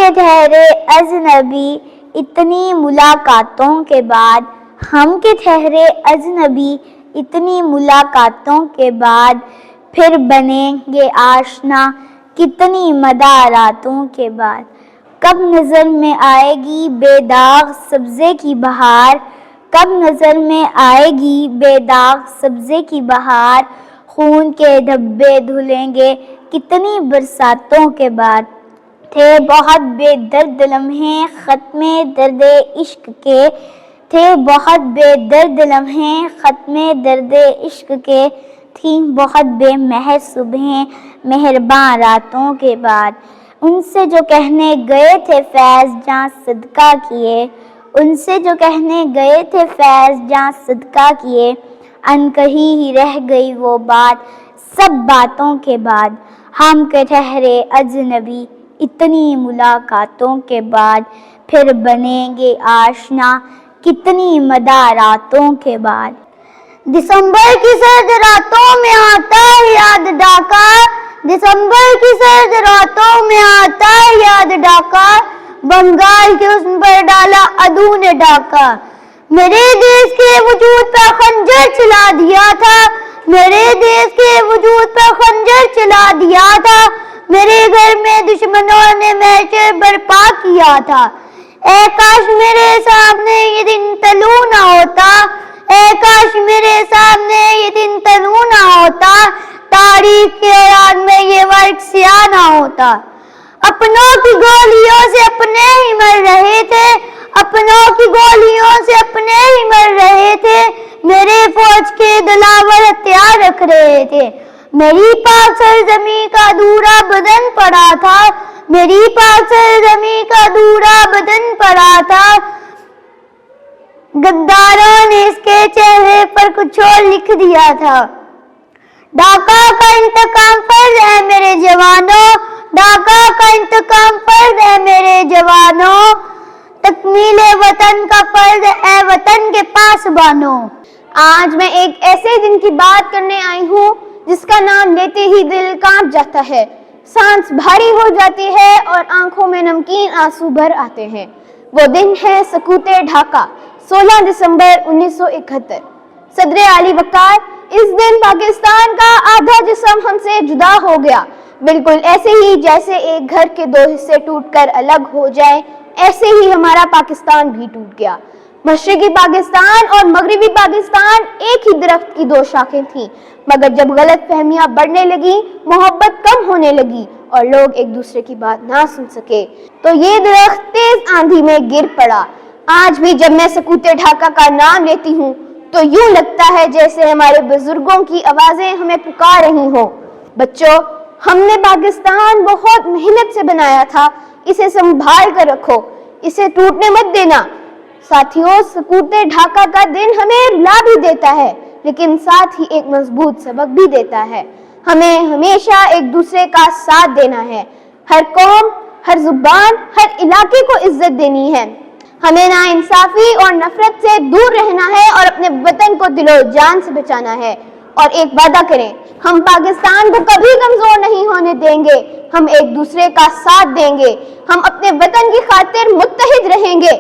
کے ٹھہرے اجنبی اتنی ملاقاتوں کے بعد، ہم کے ٹھہرے اجنبی اتنی ملاقاتوں کے بعد، پھر بنیں گے آشنا کتنی مدہ راتوں کے بعد۔ کب نظر میں آئے گی بے داغ سبزے کی بہار، کب نظر میں آئے گی بے داغ سبزے کی بہار، خون کے دھبے دھلیں گے کتنی برساتوں کے بعد۔ تھے بہت بے درد لمحے ختم درد عشق کے، تھے بہت بے درد لمحے ختم درد عشق کے، تھیں بہت بے مہر صبحیں مہرباں راتوں کے بعد۔ ان سے جو کہنے گئے تھے فیض جاں صدقہ کیے، ان سے جو کہنے گئے تھے فیض جاں صدقہ کیے، انکہی ہی رہ گئی وہ بات سب باتوں کے بعد۔ ہم کے ٹھہرے اجنبی اتنی ملاقاتوں کے بعد، پھر بنیں گے آشنا کتنی مدہ راتوں کے بعد۔ دسمبر کی سرد راتوں میں آتا ہے یاد ڈاکہ، دسمبر کی سرد راتوں میں آتا ہے یاد ڈاکہ، بنگال کے حسن پر ڈالا عدو نے ڈاکہ۔ میرے دیش کے وجود پر خنجر چلا دیا تھا، میرے دیش کے وجود پر خنجر چلا دیا تھا، میرے گھر میں دشمنوں نے محشر برپا کیا تھا۔ اے کاش میرے سامنے یہ دن طلوع نہ ہوتا، اے کاش میرے سامنے یہ دن طلوع نہ ہوتا، تاریخ کے یاد میں یہ ورق سیاہ نہ ہوتا۔ اپنوں کی گولیوں سے اپنے ہی مر رہے تھے، اپنوں کی گولیوں سے اپنے ہی مر رہے تھے، میرے فوج کے دلاور ہتھیار رکھ رہے تھے۔ میری پاک سرزمین کا ادھورا بدن پڑا تھا، میری پاک سرزمین کا ادھورا بدن پڑا تھا، غداروں نے اس کے چہرے پر کچھ اور لکھ دیا تھا۔ ڈھاکہ کا انتقام فرض ہے میرے جوانوں، ڈھاکہ کا انتقام فرض ہے میرے جوانوں، تکمیل وطن کا فرض ہے وطن کے پاسبانوں۔ آج میں ایک ایسے دن کی بات کرنے آئی ہوں جس کا نام لیتے ہی دل کانپ جاتا ہے، سانس بھاری ہو جاتی ہے اور آنکھوں میں نمکین آنسو بھر آتے ہیں۔ وہ دن ہے سقوط ڈھاکہ، 16 دسمبر 1971۔ صدر علی وقار، اس دن پاکستان کا آدھا جسم ہم سے جدا ہو گیا، بالکل ایسے ہی جیسے ایک گھر کے دو حصے ٹوٹ کر الگ ہو جائے، ایسے ہی ہمارا پاکستان بھی ٹوٹ گیا۔ مشرقی پاکستان اور مغربی پاکستان ایک ہی درخت کی دو شاخیں تھیں، مگر جب غلط فہمیاں بڑھنے لگیں، محبت کم ہونے لگی اور لوگ ایک دوسرے کی بات نہ سن سکے تو یہ درخت تیز آندھی میں گر پڑا۔ آج بھی جب میں سقوط ڈھاکہ کا نام لیتی ہوں تو یوں لگتا ہے جیسے ہمارے بزرگوں کی آوازیں ہمیں پکار رہی ہوں۔ بچوں، ہم نے پاکستان بہت محنت سے بنایا تھا، اسے سنبھال کر رکھو، اسے ٹوٹنے مت دینا۔ ساتھیوں، سقوط ڈھاکہ کا دن ہمیں رلا بھی دیتا ہے لیکن ساتھ ہی ایک مضبوط سبق بھی دیتا ہے۔ ہمیں ہمیشہ ایک دوسرے کا ساتھ دینا ہے، ہر قوم، ہر زبان، ہر علاقے کو عزت دینی ہے۔ ہمیں ناانصافی اور نفرت سے دور رہنا ہے اور اپنے وطن کو دل و جان سے بچانا ہے۔ اور ایک وعدہ کریں، ہم پاکستان کو کبھی کمزور نہیں ہونے دیں گے، ہم ایک دوسرے کا ساتھ دیں گے، ہم اپنے وطن کی خاطر متحد رہیں گے۔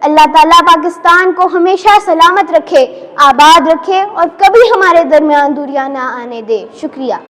اللہ تعالیٰ پاکستان کو ہمیشہ سلامت رکھے، آباد رکھے اور کبھی ہمارے درمیان دوریاں نہ آنے دے۔ شکریہ۔